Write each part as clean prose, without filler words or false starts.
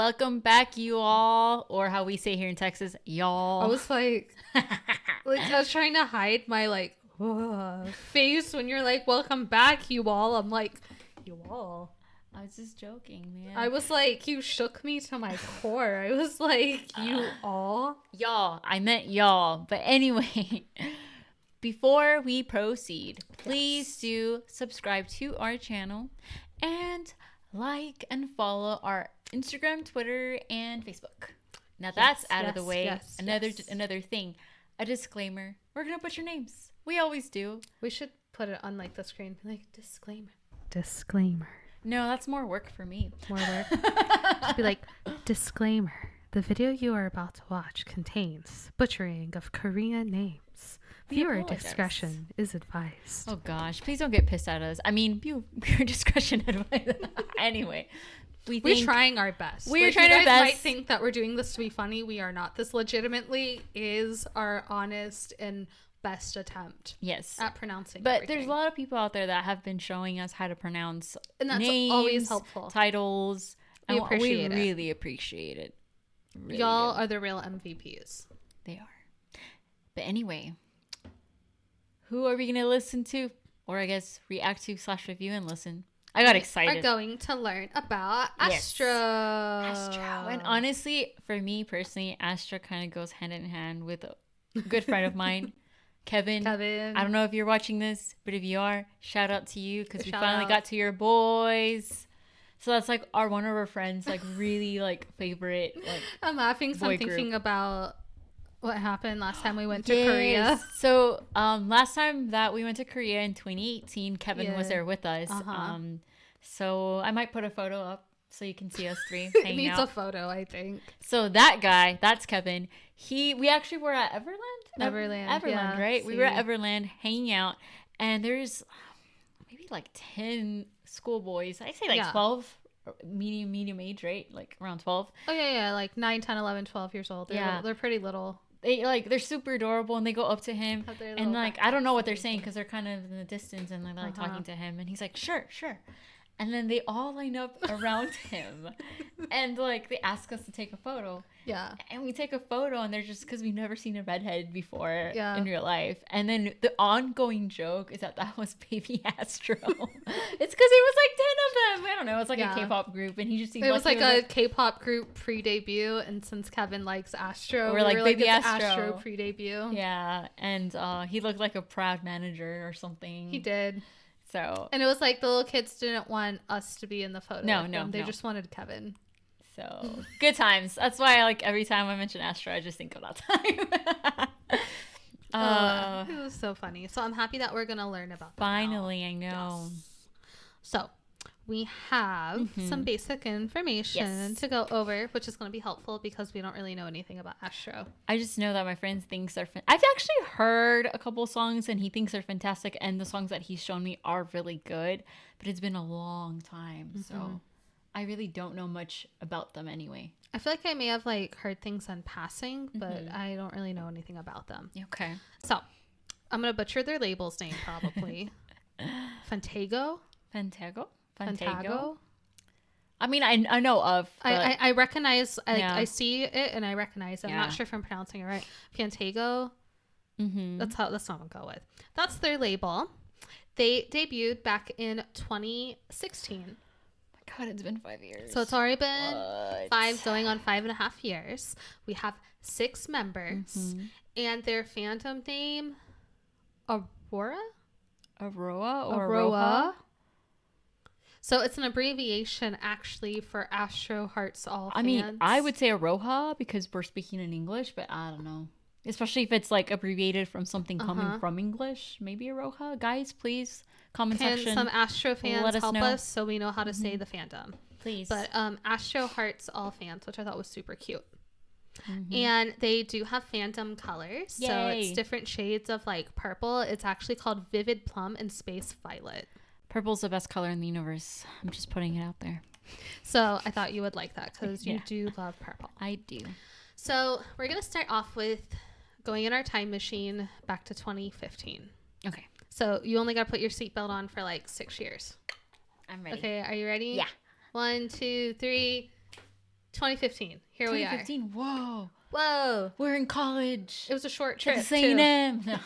Welcome back, you all, or how we say here in Texas, y'all. I was like I was trying to hide my face when you're like, welcome back, you all. I'm like, you all. I was just joking, man. I was like, you shook me to my core. I was like, you all. Y'all. I meant y'all. But anyway, before we proceed, please do subscribe to our channel and like and follow our Instagram, Twitter, and Facebook. Now that's out of the way. Another thing, a disclaimer. We're gonna put your names. We always do. We should put it on like the screen, like disclaimer. No, that's more work for me. More work. Just be like, disclaimer. The video you are about to watch contains butchering of Korean names. Viewer discretion is advised. Oh gosh, please don't get pissed at us. I mean, viewer discretion advised. Anyway, we're trying our best. We're trying our best. You guys might think that we're doing this to be funny. We are not. This legitimately is our honest and best attempt. Yes. At pronouncing. But everything. There's a lot of people out there that have been showing us how to pronounce and that's names, always helpful. Titles. We appreciate it. We really appreciate it. Really Y'all are the real MVPs. They are. But anyway, who are we going to listen to? Or I guess react to / review and listen. I got excited. We're going to learn about Astro. Astro. And honestly, for me personally, Astro kind of goes hand in hand with a good friend of mine, Kevin. I don't know if you're watching this, but if you are, shout out to you because we finally got to your boys. So that's like one of our friends, like really like favorite. Like, I'm laughing. So I'm thinking about what happened last time we went to Korea. So last time that we went to Korea in 2018, Kevin was there with us. So I might put a photo up so you can see us three hanging needs out. A photo, I think. So that guy, that's Kevin. We actually were at Everland, yeah, right? We were at Everland hanging out, and there's maybe like 10 schoolboys. I say like 12, medium age, right? Like around 12. Oh yeah, like 9, 10, 11, 12 years old. They're pretty little. They're super adorable, and they go up to him, and like I don't know what they're saying because they're kind of in the distance, and they're like talking to him, and he's like, sure. And then they all line up around him and like they ask us to take a photo. Yeah. And we take a photo and they're just because we've never seen a redhead before in real life. And then the ongoing joke is that was baby Astro. It's because it was like 10 of them. I don't know. It's like a K-pop group and he just seemed it was like a K-pop group pre-debut. And since Kevin likes Astro, we're like baby Astro pre-debut. Yeah. And he looked like a proud manager or something. He did. So and it was like the little kids didn't want us to be in the photo. No. They just wanted Kevin. So good times. That's why like every time I mention Astro, I just think of that time. It was so funny. So I'm happy that we're gonna learn about that. Finally, I know. Yes. So we have some basic information to go over, which is going to be helpful because we don't really know anything about Astro. I just know that my friend thinks they're I've actually heard a couple songs and he thinks they're fantastic, and the songs that he's shown me are really good, but it's been a long time, so I really don't know much about them anyway. I feel like I may have like heard things in passing, but I don't really know anything about them. Okay. So I'm going to butcher their label's name probably. Fantago. I mean, I know of. I recognize. I see it and I recognize it. I'm not sure if I'm pronouncing it right. Fantago. That's what I'm gonna go with. That's their label. They debuted back in 2016. My God, it's been 5 years. So it's already been 5, going on 5.5 years. We have 6 members, and their fandom name, Aurora. So it's an abbreviation actually for Astro Hearts All Fans. I mean, I would say Aroha because we're speaking in English, but I don't know. Especially if it's like abbreviated from something coming from English. Maybe Aroha. Guys, please, comment section. Can some Astro fans help us so we know how to say the fandom? Please. But Astro Hearts All Fans, which I thought was super cute. And they do have fandom colors. Yay. So it's different shades of like purple. It's actually called Vivid Plum and Space Violet. Purple's the best color in the universe. I'm just putting it out there. So I thought you would like that because you do love purple. I do. So we're going to start off with going in our time machine back to 2015. Okay. So you only got to put your seatbelt on for like 6 years. I'm ready. Okay. Are you ready? Yeah. 1, 2, 3. 2015. Here we are. 2015. Whoa. We're in college. It was a short trip. It's A&M. No.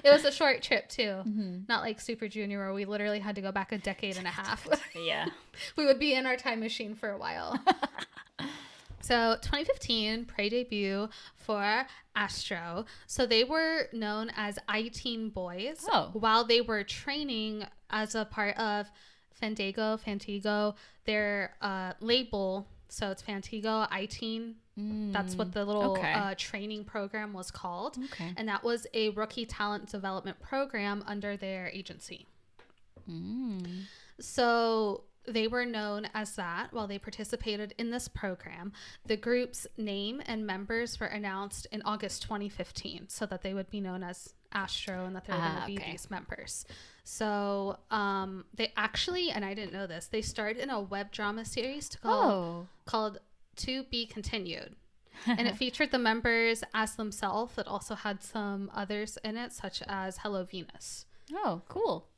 It was a short trip too. Not like Super Junior where we literally had to go back a decade and a half. Yeah. We would be in our time machine for a while. So 2015 pre-debut for ASTRO. So they were known as I-Teen Boys while they were training as a part of Fantigo, their label. So it's Fantigo, I-Teen. That's what the little training program was called. Okay. And that was a rookie talent development program under their agency. So they were known as that while they participated in this program. The group's name and members were announced in August 2015 so that they would be known as ASTRO and that they were going to be these members. So they actually, and I didn't know this, they starred in a web drama series called To Be Continued. And it featured the members as themselves. It also had some others in it, such as Hello Venus. Oh, cool.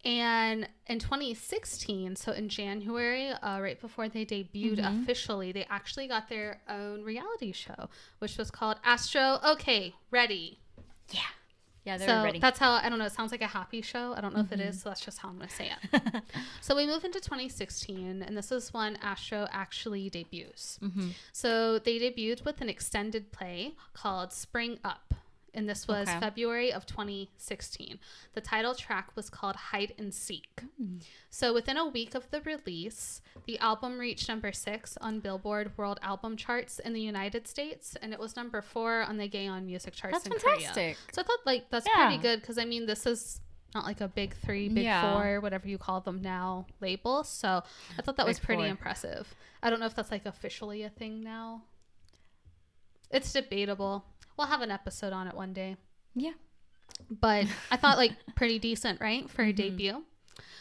And in 2016, so in January, right before they debuted officially, they actually got their own reality show, which was called ASTRO OK Ready. Yeah. Yeah, they're so ready. That's how, I don't know, it sounds like a happy show. I don't know if it is, so that's just how I'm going to say it. So we move into 2016, and this is when ASTRO actually debuts. So they debuted with an extended play called Spring Up. And this was February of 2016. The title track was called Hide and Seek. So within a week of the release, the album reached number 6 on Billboard World Album Charts in the United States, and it was number 4 on the Gaon Music Charts in Korea. So I thought that's pretty good because I mean this is not like a big 3, big 4, whatever you call them now label. So I thought that was pretty impressive. I don't know if that's like officially a thing now. It's debatable. We'll have an episode on it one day. Yeah. But I thought like pretty decent, right? For a debut.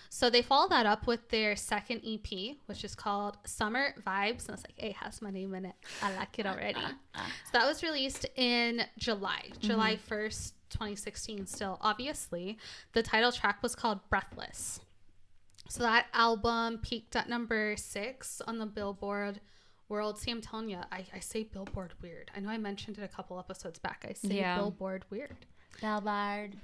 So they followed that up with their second EP, which is called Summer Vibes. And it's like, hey, it has my name in it. I like it already. So that was released in July 1st, 2016 still, obviously. The title track was called Breathless. So that album peaked at number 6 on the Billboard World. See, I'm telling you, I say Billboard weird. I know I mentioned it a couple episodes back. I say Billboard weird. Billboard.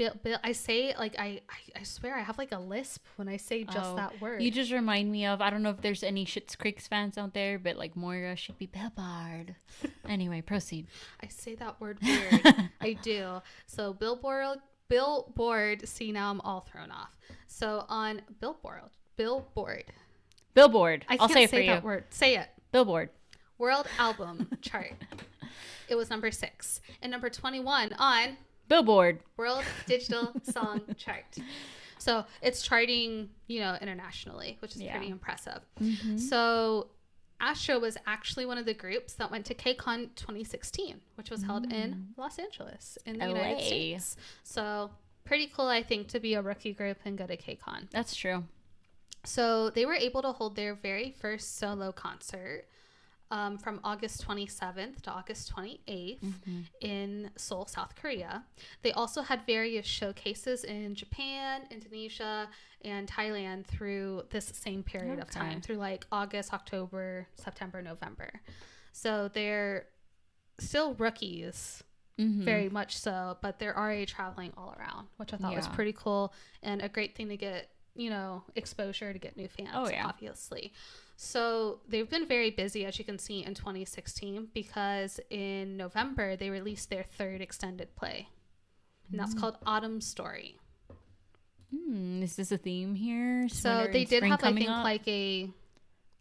I say like I swear I have like a lisp when I say just that word. You just remind me of, I don't know if there's any Schitt's Creek fans out there, but like Moira should be Billboard. Anyway, proceed. I say that word weird. I do. So Billboard. See, now I'm all thrown off. So on Billboard. I'll say it for you. That word. Say it. Billboard World Album Chart. It was number 6 and number 21 on Billboard World Digital Song Chart. So it's charting, internationally, which is pretty impressive. So ASTRO was actually one of the groups that went to KCON 2016, which was held in Los Angeles in the United States. So pretty cool, I think, to be a rookie group and go to KCON. That's true. So they were able to hold their very first solo concert from August 27th to August 28th in Seoul, South Korea. They also had various showcases in Japan, Indonesia, and Thailand through this same period of time, through like August, October, September, November. So they're still rookies, very much so, but they're already traveling all around, which I thought was pretty cool and a great thing to get exposure, to get new fans, obviously. So they've been very busy, as you can see, in 2016, because in November they released their 3rd extended play, and that's called Autumn Story. Is this a theme here? So they did have, I think, like a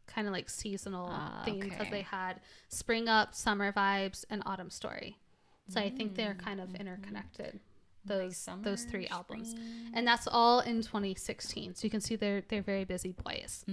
kind of like seasonal theme, because they had Spring Up, Summer Vibes, and Autumn Story. So I think they're kind of interconnected. Those 3 albums, and that's all in 2016. So you can see they're very busy boys.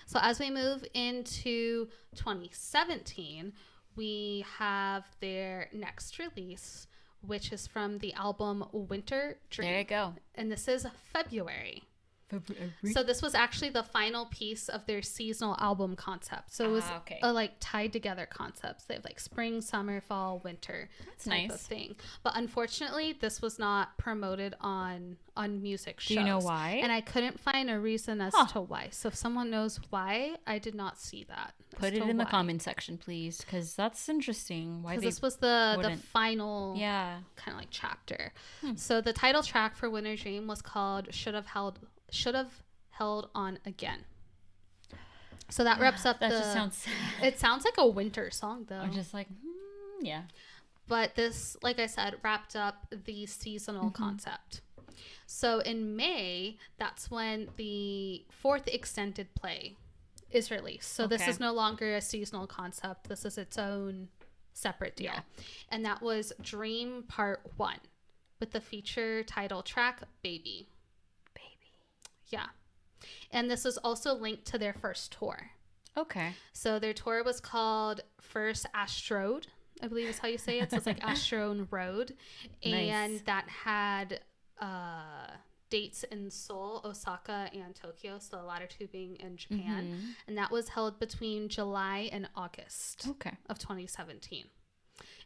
So as we move into 2017, we have their next release, which is from the album Winter Dream. There you go. And this is February. February. So this was actually the final piece of their seasonal album concept. So it was a like tied together concepts. They have like spring, summer, fall, winter. That's type nice. of thing. But unfortunately, this was not promoted on music shows. Do you know why? And I couldn't find a reason as to why. So if someone knows why, I did not see that. Put it in the comment section, please, because that's interesting. Why? Because this was the final kind of like chapter. So the title track for Winter Dream was called Should Have Held On Again. So that wraps up just sounds sad. It sounds like a winter song though. I'm just like, yeah. But this, like I said, wrapped up the seasonal concept. So in May, that's when the 4th extended play is released. So this is no longer a seasonal concept. This is its own separate deal. Yeah. And that was Dream Part 1 with the feature title track, Baby. Yeah. And this is also linked to their first tour. Okay. So their tour was called First ASTROROAD, I believe is how you say it. So it's like Astro Road. And that had dates in Seoul, Osaka, and Tokyo. So the latter two being in Japan. And that was held between July and August of 2017.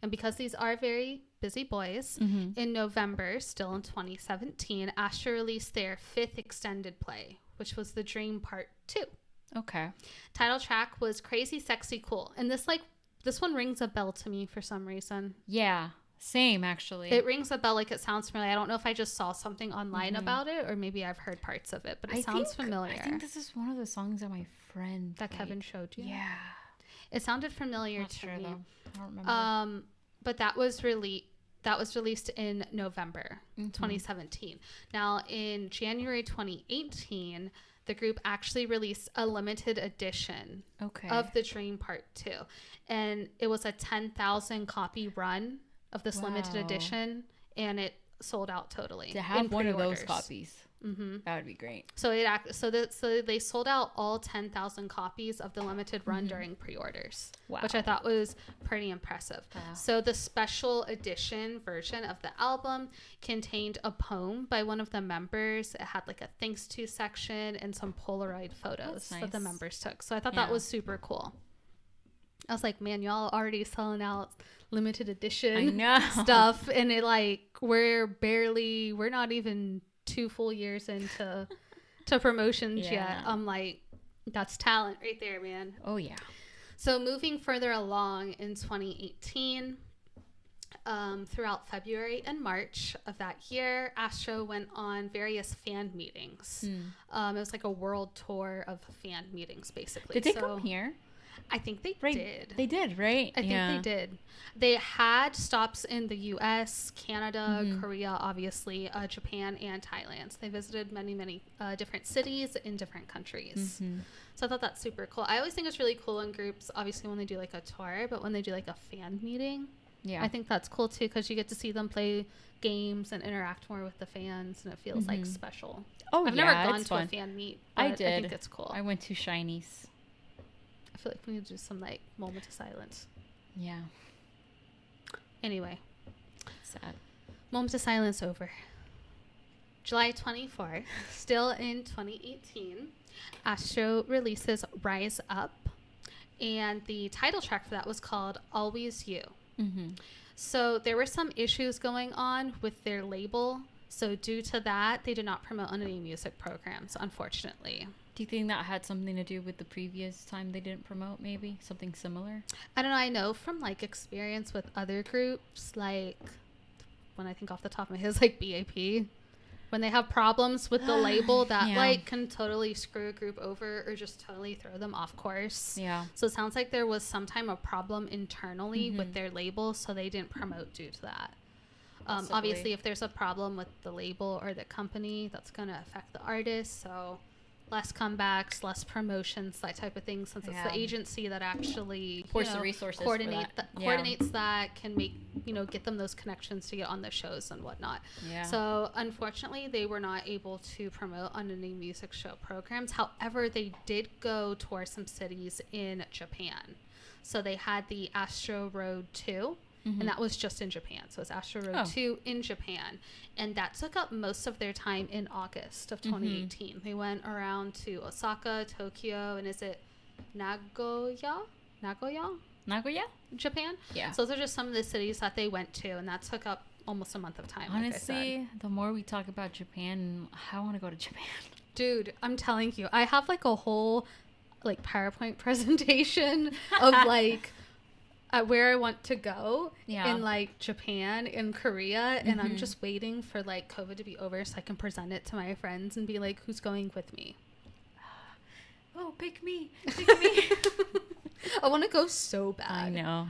And because these are very busy boys, in November, still in 2017, Astro released their 5th extended play, which was The Dream Part 2. Okay. Title track was Crazy, Sexy, Cool. And this one rings a bell to me for some reason. Yeah, same actually. It rings a bell, like it sounds familiar. I don't know if I just saw something online about it or maybe I've heard parts of it, but it sounds familiar. I think this is one of the songs that my friend that Kevin showed you. Yeah. It sounded familiar to me. Though. I don't remember. But that was released in November 2017. Now in January 2018, the group actually released a limited edition of The Dream Part 2. And it was a 10,000 copy run of this limited edition, and it sold out totally. To have one of those copies. That would be great. So they sold out all 10,000 copies of the limited run during pre-orders, which I thought was pretty impressive. Wow. So the special edition version of the album contained a poem by one of the members. It had like a thanks to section and some Polaroid photos that the members took. So I thought that was super cool. I was like, man, y'all already selling out limited edition stuff, and we're not even 2 full years into promotions yet. I'm like, that's talent right there, man. Oh yeah. So moving further along in 2018, throughout February and March of that year, Astro went on various fan meetings. It was like a world tour of fan meetings, basically. Did they come here? I think they did. They did, right? I think they did. They had stops in the U.S., Canada, Korea, obviously, Japan, and Thailand. So they visited many different cities in different countries. So I thought that's super cool. I always think it's really cool in groups, obviously, when they do like a tour, but when they do like a fan meeting, I think that's cool too, because you get to see them play games and interact more with the fans, and it feels like special. I've never gone to a fan meet, but I think it's cool. I went to Shinies. I feel like we need to do some like moment of silence. Yeah. Anyway. Sad. Moment of silence over. July 24th, still in 2018, Astro releases Rise Up. And the title track for that was called Always You. So there were some issues going on with their label. So due to that, they did not promote on any music programs, unfortunately. Do you think that had something to do with the previous time they didn't promote, maybe? Something similar? I don't know. I know from, like, experience with other groups, like, when I think off the top of my head, is like BAP. When they have problems with the label, that, like, can totally screw a group over or just totally throw them off course. Yeah. So it sounds like there was some time a problem internally with their label, so they didn't promote due to that. Obviously, if there's a problem with the label or the company, that's going to affect the artist, so less comebacks, less promotions, that type of thing, since it's the agency that actually the resources coordinates that, can make, get them those connections to get on the shows and whatnot. Yeah. So unfortunately, they were not able to promote on any music show programs. However, they did go tour some cities in Japan. So they had the ASTROROAD 2. and that was just in Japan. So it's Astro Road 2 in Japan, and that took up most of their time in August of 2018. They went around to Osaka, Tokyo, and is it Nagoya, Japan? Yeah. So those are just some of the cities that they went to, and that took up almost a month of time. Honestly, the more we talk about Japan, I want to go to Japan. Dude, I'm telling you, I have like a whole like PowerPoint presentation of like where I want to go in like Japan and Korea, and I'm just waiting for like COVID to be over so I can present it to my friends and be like, who's going with me? Oh, pick me. I want to go so bad. I know.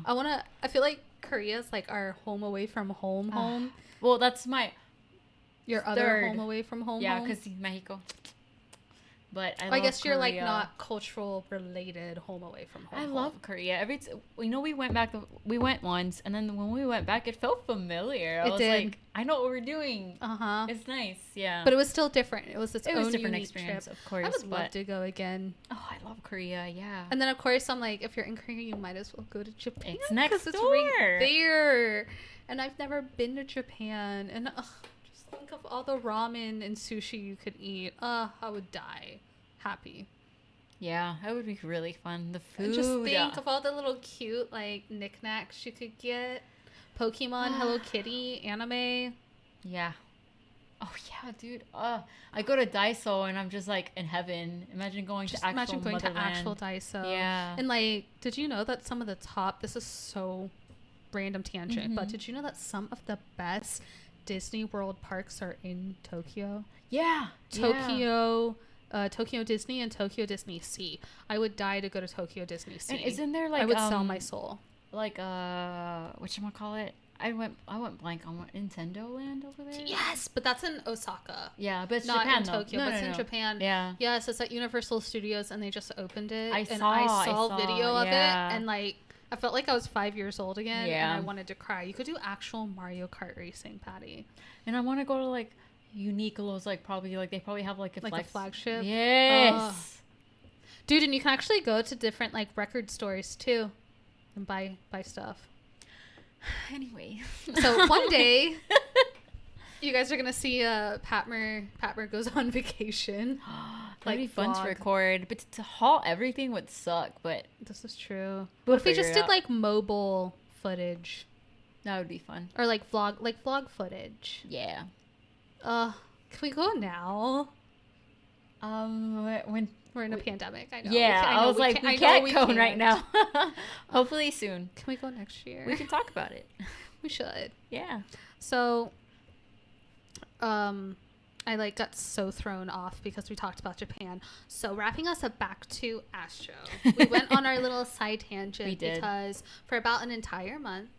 I feel like Korea's like our home away from home. Well, that's your other home away from home. Yeah, because Mexico. But I guess Korea. You're like not cultural related home away from home. I love Korea. We went once, and then when we went back, it felt familiar. I was like, I know what we're doing. It's nice, yeah. But it was still different. It was its own different unique experience, trip. of course. I would love to go again. Oh, I love Korea, yeah. And then of course I'm like, if you're in Korea, you might as well go to Japan. It's next door. It's right there. And I've never been to Japan, and think of all the ramen and sushi you could eat. I would die happy. Yeah, that would be really fun. The food. And just think of all the little cute like knickknacks you could get. Pokemon, Hello Kitty, anime. Yeah. Oh yeah, dude. I go to Daiso and I'm just like in heaven. Imagine going to actual Daiso. Yeah. And like, did you know that some of the top? This is so random tangent, but did you know that some of the best Disney World parks are in Tokyo? Yeah. Tokyo Disney and Tokyo Disney Sea. I would die to go to Tokyo Disney Sea. And isn't there like I would sell my soul. Like whatchamacallit? I went blank on what, Nintendo Land over there. Yes, but that's in Osaka. Yeah, but it's not Japan, in Tokyo. But it's in Japan. Yeah. Yes, it's at Universal Studios, and they just opened it. I saw video of it, and like I felt like I was 5 years old again, and I wanted to cry. You could do actual Mario Kart racing, Patty. And I want to go to like Uniqlo's, like probably like they probably have like a flagship. Yes. Dude, and you can actually go to different like record stores too, and buy stuff. Anyway, so one day you guys are gonna see Patmmer goes on vacation. That'd be fun to record, but to haul everything would suck. But this is true. What if we just did like mobile footage? That would be fun. Or like vlog footage. Yeah. Can we go now? When we're in a pandemic, I know. Yeah, I was like, we can't go right now. Hopefully soon. Can we go next year? We can talk about it. We should. Yeah. So, I like got so thrown off because we talked about Japan. So wrapping us up back to Astro, we went on our little side tangent. We did. Because for about an entire month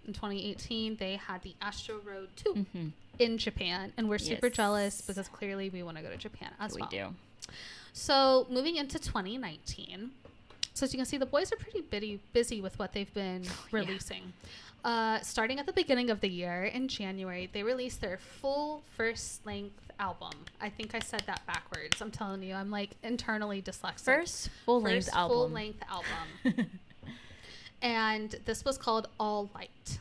in 2018, they had the ASTROROAD 2 in Japan, and we're super jealous because clearly we want to go to Japan as well. We do. So moving into 2019, so as you can see, the boys are pretty busy with what they've been releasing. Starting at the beginning of the year in January, they released their full first-length album. I think I said that backwards. I'm telling you, I'm like internally dyslexic. First full-length album. And this was called All Light.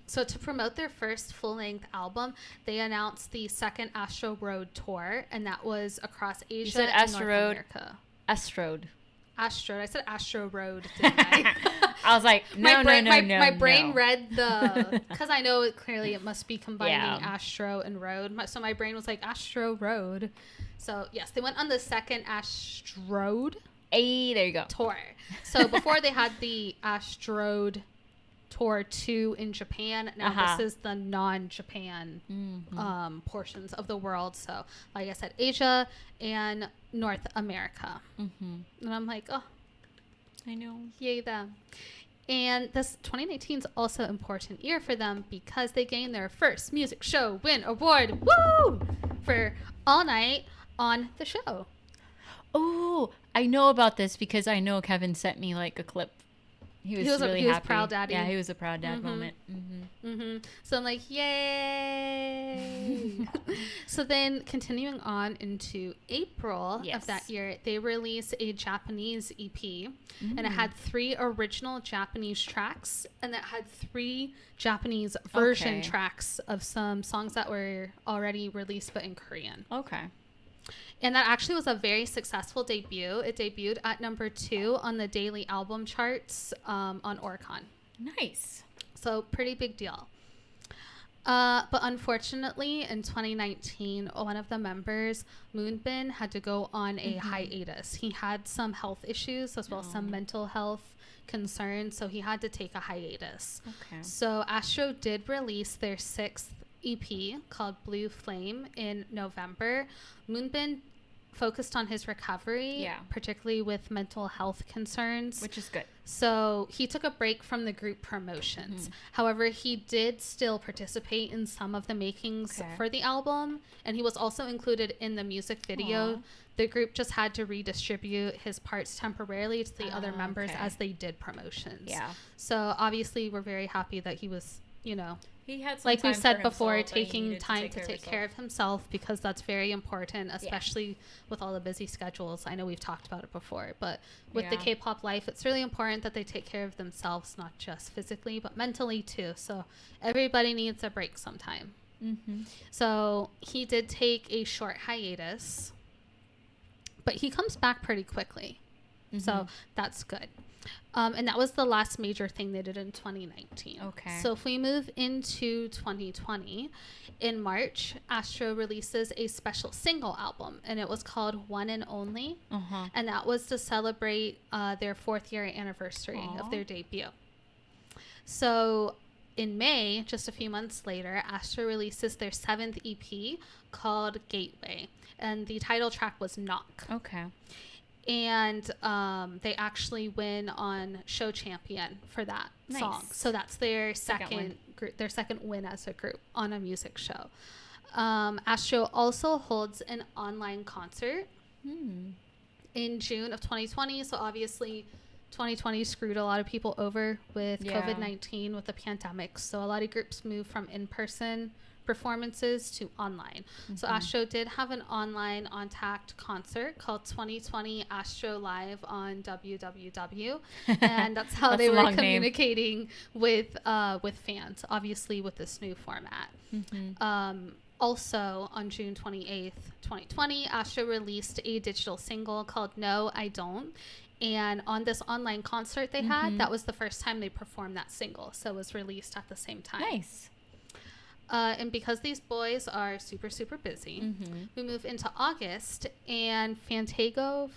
So to promote their first full-length album, they announced the second ASTROROAD tour, and that was across Asia and North America. ASTROROAD. I said ASTROROAD, didn't I? I was like, no. My brain read because I know it must be combining Astro and Road. So my brain was like ASTROROAD. So yes, they went on the second ASTROROAD. Hey, there you go. Tour. So before they had the ASTROROAD Tour 2 in Japan. Now this is the non-Japan portions of the world. So like I said, Asia and North America. And I'm like, oh, I know. Yay them. And this 2019 is also an important year for them because they gained their first music show win award. Woo! For All Night on the show. Oh, I know about this because I know Kevin sent me like a clip he was really happy. Proud daddy. Yeah, he was a proud dad moment. So I'm like, yay. So then continuing on into April of that year, they released a Japanese EP, and it had 3 original Japanese tracks, and it had 3 Japanese version tracks of some songs that were already released but in Korean. Okay. And that actually was a very successful debut. It debuted at number 2 on the daily album charts on Oricon. Nice. So pretty big deal. But unfortunately, in 2019, one of the members, Moonbin, had to go on a hiatus. He had some health issues as well as some mental health concerns, so he had to take a hiatus. Okay. So Astro did release their 6th EP called Blue Flame in November. Moonbin focused on his recovery, particularly with mental health concerns, which is good. So he took a break from the group promotions. However, he did still participate in some of the makings for the album, and he was also included in the music video. Aww. The group just had to redistribute his parts temporarily to the other members as they did promotions. Yeah. So obviously we're very happy that he was, you know, he had some like we've said before, taking time to take care of himself, because that's very important, especially with all the busy schedules. I know we've talked about it before, but with the K-pop life, it's really important that they take care of themselves, not just physically, but mentally too. So everybody needs a break sometime. So he did take a short hiatus, but he comes back pretty quickly. So that's good. And that was the last major thing they did in 2019. Okay. So if we move into 2020, in March, Astro releases a special single album, and it was called One and Only. And that was to celebrate their 4th year anniversary of their debut. So in May, just a few months later, Astro releases their 7th EP called Gateway, and the title track was Knock. Okay. And they actually win on Show Champion for that song. So that's their second win as a group on a music show. Astro also holds an online concert in June of 2020. So obviously 2020 screwed a lot of people over with COVID-19, with the pandemic. So a lot of groups moved from in-person performances to online. So Astro did have an online on-tact concert called 2020 Astro Live on WWW, and that's how they were communicating with fans, obviously with this new format. Also on June 28th, 2020, Astro released a digital single called No, I Don't. And on this online concert they had, that was the first time they performed that single. So it was released at the same time. Nice. And because these boys are super, super busy, we move into August, and Fantago,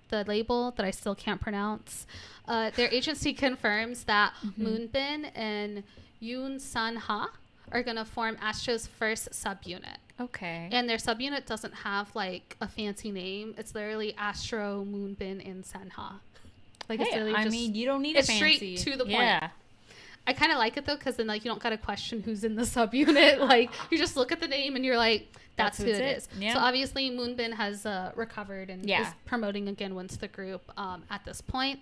the label that I still can't pronounce, their agency confirms that Moonbin and Yoon Sun Ha are going to form Astro's first subunit. Okay. And their subunit doesn't have like a fancy name. It's literally Astro, Moonbin, and Sunha. Like, it's really you don't need a fancy. It's straight to the point. Yeah. I kind of like it though, because then like you don't gotta question who's in the subunit. Like, you just look at the name and you're like, that's who it is. Yeah. So obviously Moonbin has recovered and is promoting again once the group at this point.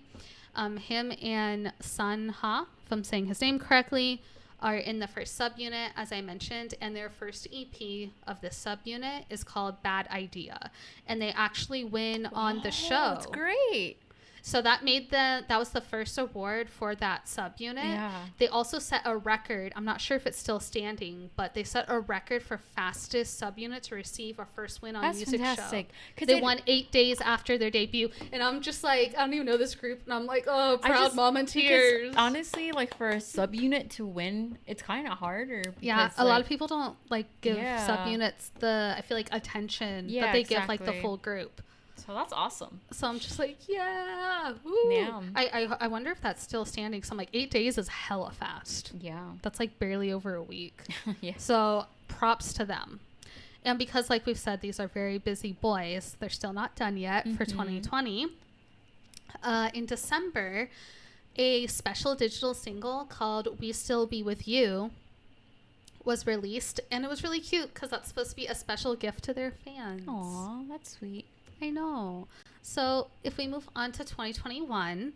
Him and Sun Ha, if I'm saying his name correctly, are in the first subunit, as I mentioned, and their first EP of this subunit is called Bad Idea, and they actually win on the show. That's great. So that was the first award for that subunit. Yeah. They also set a record. I'm not sure if it's still standing, but they set a record for fastest subunit to receive a first win on a music fantastic. Show. They won 8 days after their debut. And I'm just like, I don't even know this group. And I'm like, oh, proud mom and tears. Honestly, like, for a subunit to win, it's kind of harder. Because, a lot of people don't like give subunits I feel like attention that they give like the full group. So that's awesome. So I'm just like, yeah. Woo. Yeah. I wonder if that's still standing. So I'm like, 8 days is hella fast. Yeah. That's like barely over a week. Yeah. So props to them. And because, like we've said, these are very busy boys, they're still not done yet for 2020. In December, a special digital single called We Still Be With You was released. And it was really cute because that's supposed to be a special gift to their fans. Aw, that's sweet. I know. So if we move on to 2021,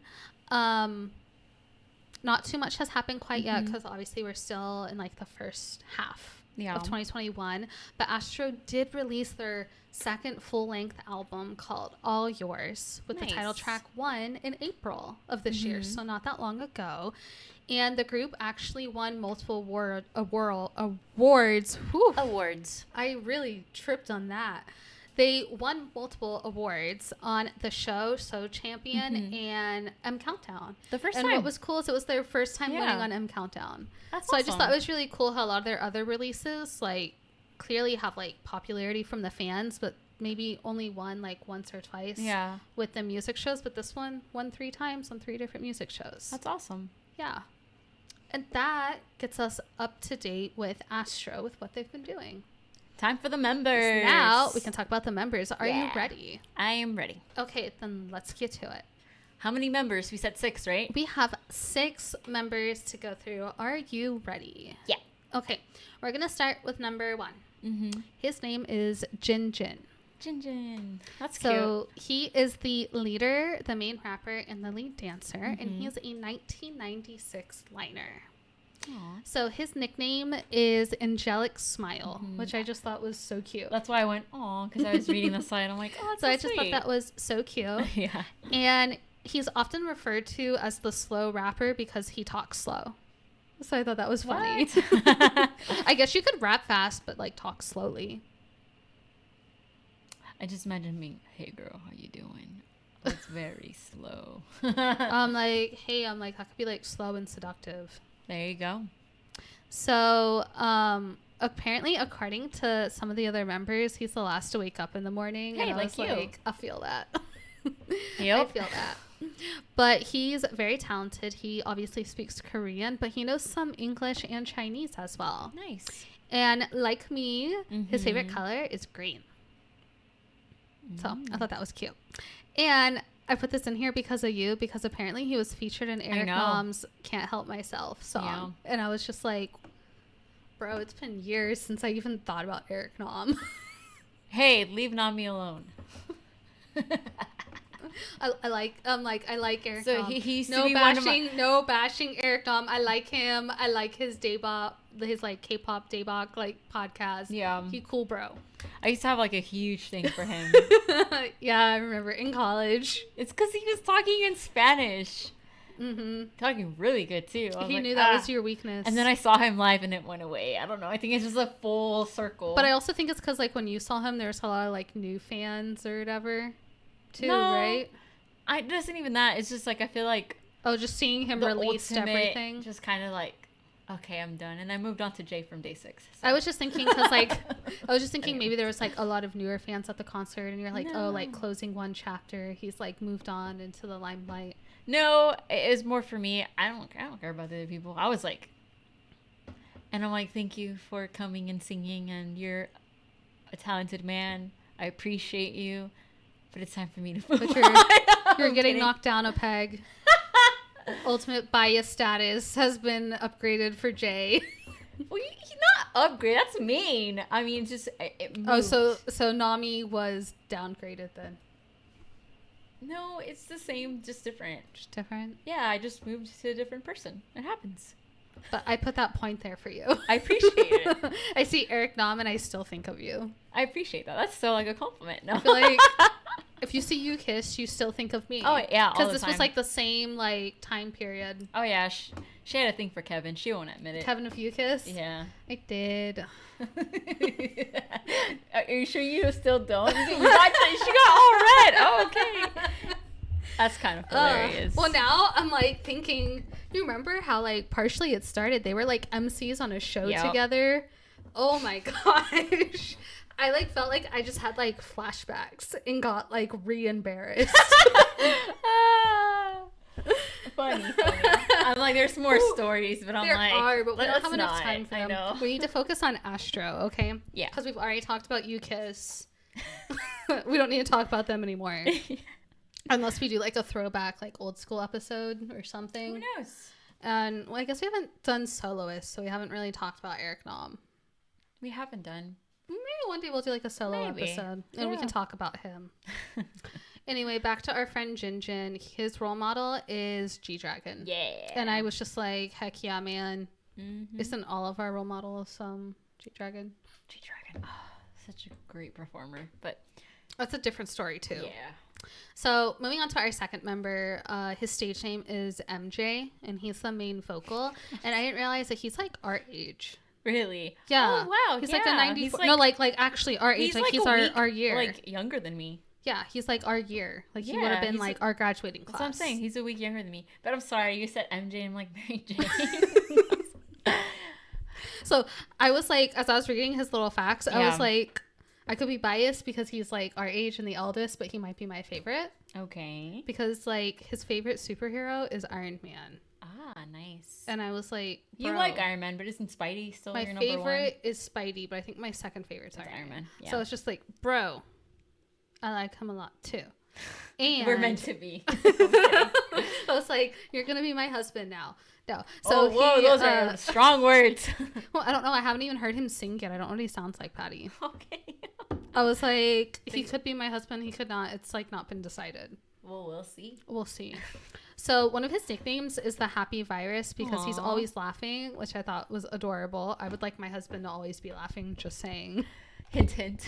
not too much has happened quite yet, because obviously we're still in like the first half of 2021. But Astro did release their second full-length album called All Yours, with the title track 1 in April of this year, so not that long ago. And the group actually won multiple awards. Whew. Awards. I really tripped on that. They won multiple awards on the show Champion and M Countdown. The first time. And what was cool is it was their first time winning on M Countdown. That's so awesome. I just thought it was really cool how a lot of their other releases like clearly have like popularity from the fans, but maybe only won like once or twice with the music shows. But this one won 3 times on 3 different music shows. That's awesome. Yeah. And that gets us up to date with Astro, with what they've been doing. Time for the members. Now we can talk about the members. Are you ready? I am ready. Okay, then let's get to it. How many members? We said 6, right? We have 6 members to go through. Are you ready? Yeah. Okay, we're going to start with number 1. His name is Jin Jin. Jin Jin. That's cute. So cute. he is the leader, the main rapper, and the lead dancer, and he is a 1996 liner. Aww. So his nickname is Angelic Smile, which I just thought was so cute. That's why I went, aw, because I was reading the site. I'm like, oh, that's so I sweet. just thought that was so cute. Yeah. And he's often referred to as the slow rapper because he talks slow. So I thought that was funny. I guess you could rap fast, but like talk slowly. I just imagine being, hey girl, how you doing? Oh, it's very slow. I'm like, hey, I could be like slow and seductive. There you go. So, apparently, according to some of the other members, he's the last to wake up in the morning. Hey, and like you. Like, I feel that. Yep. I feel that. But he's very talented. He obviously speaks Korean, but he knows some English and Chinese as well. Nice. And like me, his favorite color is green. So I thought that was cute. And I put this in here because of you, because apparently he was featured in Eric Nam's Can't Help Myself song. Yeah. And I was just like, bro, it's been years since I even thought about Eric Nam. Hey, leave Nami alone. I like Eric so Nam. He used no to be bashing, no bashing Eric Nam. I like him. I like his Daebop, his like K-pop Daebop like podcast. Yeah, he cool, bro. I used to have like a huge thing for him. Yeah, I remember in college. It's because he was talking in Spanish. Talking really good too. He knew that was your weakness. And then I saw him live and it went away. I don't know. I think it's just a full circle. But I also think it's because like when you saw him, there was a lot of like new fans or whatever too, right? It wasn't even that. It's just like I feel like just seeing him released everything. Just kind of like, okay, I'm done. And I moved on to Jay from Day 6. So. I was just thinking because like maybe there was like a lot of newer fans at the concert and you're like, oh, like closing one chapter, he's like moved on into the limelight. No, it was more for me. I don't care about the other people. I was like, and I'm like, thank you for coming and singing, and you're a talented man. I appreciate you, but it's time for me to move on. You're getting knocked down a peg. Ultimate bias status has been upgraded for Jay. Well, he's not upgraded. That's mean. I mean, just it moved. Oh, so Nami was downgraded then. No, it's the same, just different. Just different? Yeah, I just moved to a different person. It happens. But I put that point there for you. I appreciate it. I see Eric Nam and I still think of you. I appreciate that. That's still like a compliment. No. I feel like if you see you kiss, you still think of me. Oh, yeah, all the time. Because this was like the same like time period. Oh, yeah. She had a thing for Kevin. She won't admit it. Kevin of You Kiss? Yeah. I did. Are you sure you still don't? She got all red. Oh, okay. That's kind of hilarious. Well, now I'm like thinking, you remember how like partially it started? They were like MCs on a show together. Oh my gosh. I like felt like I just had like flashbacks and got like re-embarrassed. Funny. I'm like, there's more stories, but I'm there like, are, but we don't have enough time for them. I know. We need to focus on Astro, okay? Yeah. Because we've already talked about You Kiss. We don't need to talk about them anymore. Unless we do like a throwback, like old school episode or something. Who knows? And well, I guess we haven't done soloists, so we haven't really talked about Eric Nam. We haven't done. Maybe one day we'll do like a solo episode and we can talk about him. Anyway, back to our friend Jinjin. His role model is G-Dragon. Yeah. And I was just like, heck yeah, man. Isn't all of our role models G-Dragon? G-Dragon. Oh, such a great performer. But that's a different story, too. Yeah. So, moving on to our second member, his stage name is MJ, and he's the main vocal. And I didn't realize that he's like our age. Really? Yeah. Oh, wow. He's yeah. like a 94. No, like actually our age. Like he's our year. Like younger than me. Yeah, he's like our year. Like he would have been like our graduating class. That's what I'm saying. He's a week younger than me. But I'm sorry, you said MJ. I'm like Mary Jane. So I was like, as I was reading his little facts, I was like, I could be biased because he's like our age and the eldest, but he might be my favorite. Okay. Because like his favorite superhero is Iron Man. Ah, nice. And I was like, bro, you like Iron Man, but isn't Spidey still your number one? My favorite is Spidey, but I think my second favorite is Iron Man. Yeah. So it's just like, bro, I like him a lot too. And we're meant to be. I was like, you're gonna be my husband now. No. So those are strong words. Well, I don't know. I haven't even heard him sing yet. I don't know what he sounds like, Patty. Okay. I was like, he could be my husband. He could not. It's like not been decided. Well, we'll see. We'll see. So one of his nicknames is the Happy Virus because he's always laughing, which I thought was adorable. I would like my husband to always be laughing, just saying. Hint, hint.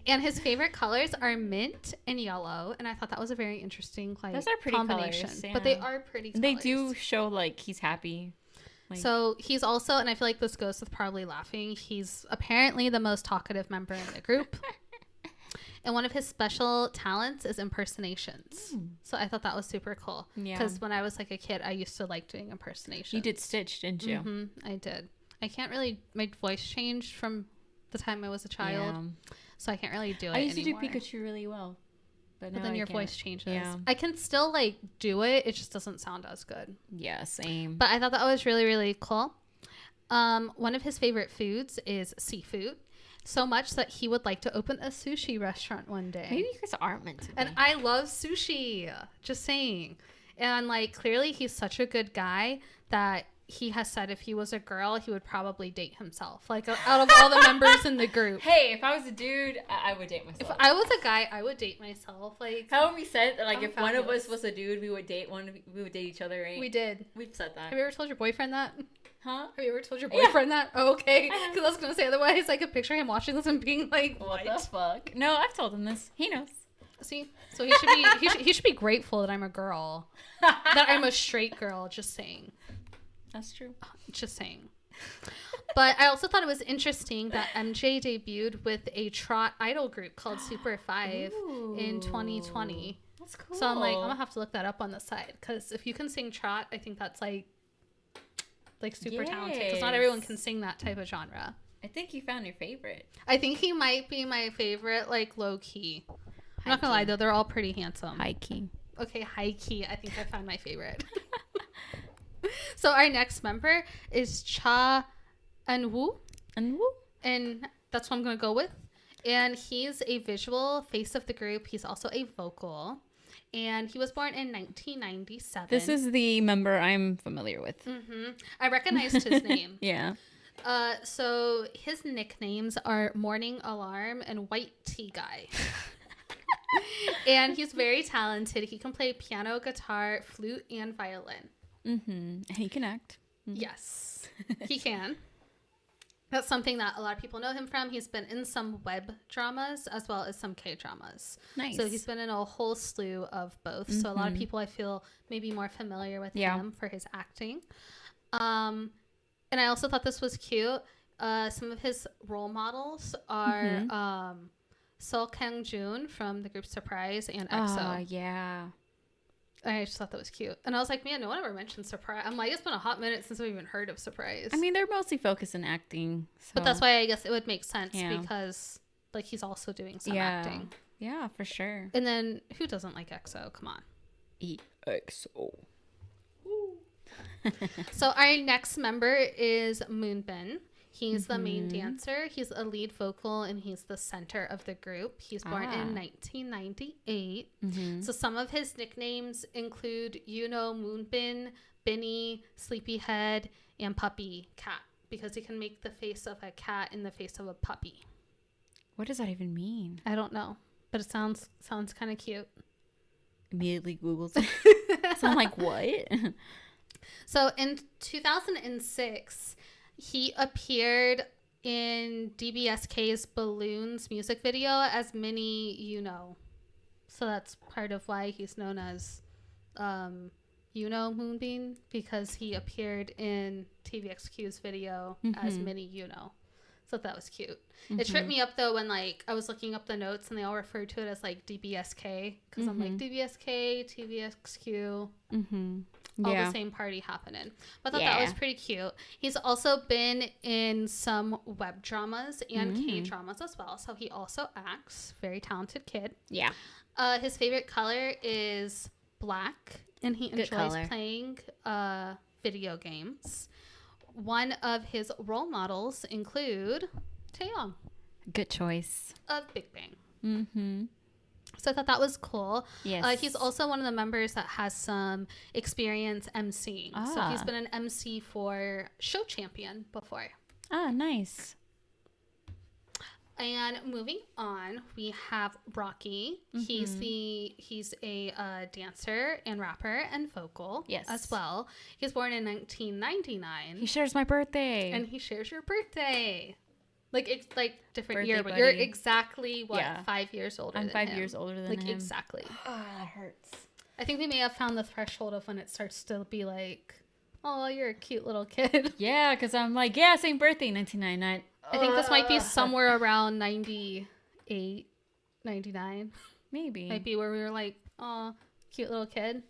And his favorite colors are mint and yellow, and I thought that was a very interesting those are pretty combination. Colors, yeah. But they are pretty colors. They do show like he's happy. Like, so he's also, and I feel like this goes with probably laughing, he's apparently the most talkative member in the group. And one of his special talents is impersonations. So I thought that was super cool. Yeah. Because when I was like a kid, I used to like doing impersonations. You did Stitch, didn't you? Mm-hmm, I did. I can't really, my voice changed from the time I was a child. Yeah. So I can't really do it I used anymore. to do Pikachu really well. But then your voice changes. Yeah. I can still like do it. It just doesn't sound as good. Yeah, same. But I thought that was really, really cool. One of his favorite foods is seafood. So much that he would like to open a sushi restaurant one day. Maybe you guys aren't meant to be. And I love sushi. Just saying. And like clearly he's such a good guy that he has said if he was a girl, he would probably date himself. Like out of all the members in the group. Hey, if I was a dude, I would date myself. If I was a guy, I would date myself. Like how we said that, like if fabulous. One of us was a dude, we would date each other, right? We did. We've said that. Have you ever told your boyfriend that? Huh? Have you ever told your boyfriend that? Oh, okay. Because I was going to say otherwise I could picture him watching this and being like, what the fuck? No, I've told him this. He knows. See? So he should be grateful that I'm a girl. That I'm a straight girl, just saying. That's true. Just saying. But I also thought it was interesting that MJ debuted with a trot idol group called Super 5 in 2020. That's cool. So I'm like, I'm going to have to look that up on the side. Because if you can sing trot, I think that's like super talented. Because not everyone can sing that type of genre. I think you found your favorite. I think he might be my favorite, like low key. I'm not going to lie though, they're all pretty handsome. High key. Okay, high key. I think I found my favorite. So our next member is Cha Eun-woo. And that's what I'm going to go with. And he's a visual face of the group. He's also a vocal. And he was born in 1997. This is the member I'm familiar with. Mm-hmm. I recognized his name. Yeah. So his nicknames are Morning Alarm and White Tea Guy. And he's very talented. He can play piano, guitar, flute, and violin. Mm-hmm. And he can act. Mm-hmm. Yes, he can. That's something that a lot of people know him from. He's been in some web dramas as well as some K-dramas. Nice. So he's been in a whole slew of both. Mm-hmm. So a lot of people I feel may be more familiar with him for his acting. And I also thought this was cute. Some of his role models are Seo Kang-joon from the group Surprise and EXO. Oh, yeah. I just thought that was cute. And I was like, man, no one ever mentioned Surprise. I'm like, it's been a hot minute since we've even heard of Surprise. I mean, they're mostly focused in acting. So. But that's why I guess it would make sense because, like, he's also doing some acting. Yeah, for sure. And then, who doesn't like EXO? Come on. EXO. So our next member is Moonbin. He's the main dancer. He's a lead vocal, and he's the center of the group. He's born in 1998. Mm-hmm. So some of his nicknames include, Moonbin, Binny, Sleepyhead, and Puppy Cat, because he can make the face of a cat in the face of a puppy. What does that even mean? I don't know, but it sounds kind of cute. immediately Googles it. So I'm like, what? So in 2006, he appeared in DBSK's Balloons music video as Mini You-Know. So that's part of why he's known as Moonbeam, because he appeared in TVXQ's video as Mini You-Know. So that was cute. It tripped me up though when like I was looking up the notes and they all referred to it as like DBSK, because I'm like DBSK, TVXQ, all the same party happening. But I thought that was pretty cute. He's also been in some web dramas and K dramas as well, so he also acts. Very talented kid. Yeah. His favorite color is black, and he enjoys playing video games. One of his role models include Taeyong. Good choice. Of Big Bang. So I thought that was cool. Yes. He's also one of the members that has some experience emceeing. So he's been an MC for Show Champion before. Ah, nice. And moving on, we have Rocky. He's a dancer and rapper and vocal as well. He's born in 1999. He shares my birthday. And he shares your birthday. It's like different Birthday year, but buddy. you're exactly 5 years older than him. I'm 5 years older than him. Exactly. That hurts. I think we may have found the threshold of when it starts to be like, oh, you're a cute little kid. Yeah, because I'm like, same birthday, 1999. I think this might be somewhere around 98, 99. Maybe. Might be where we were like, oh, cute little kid.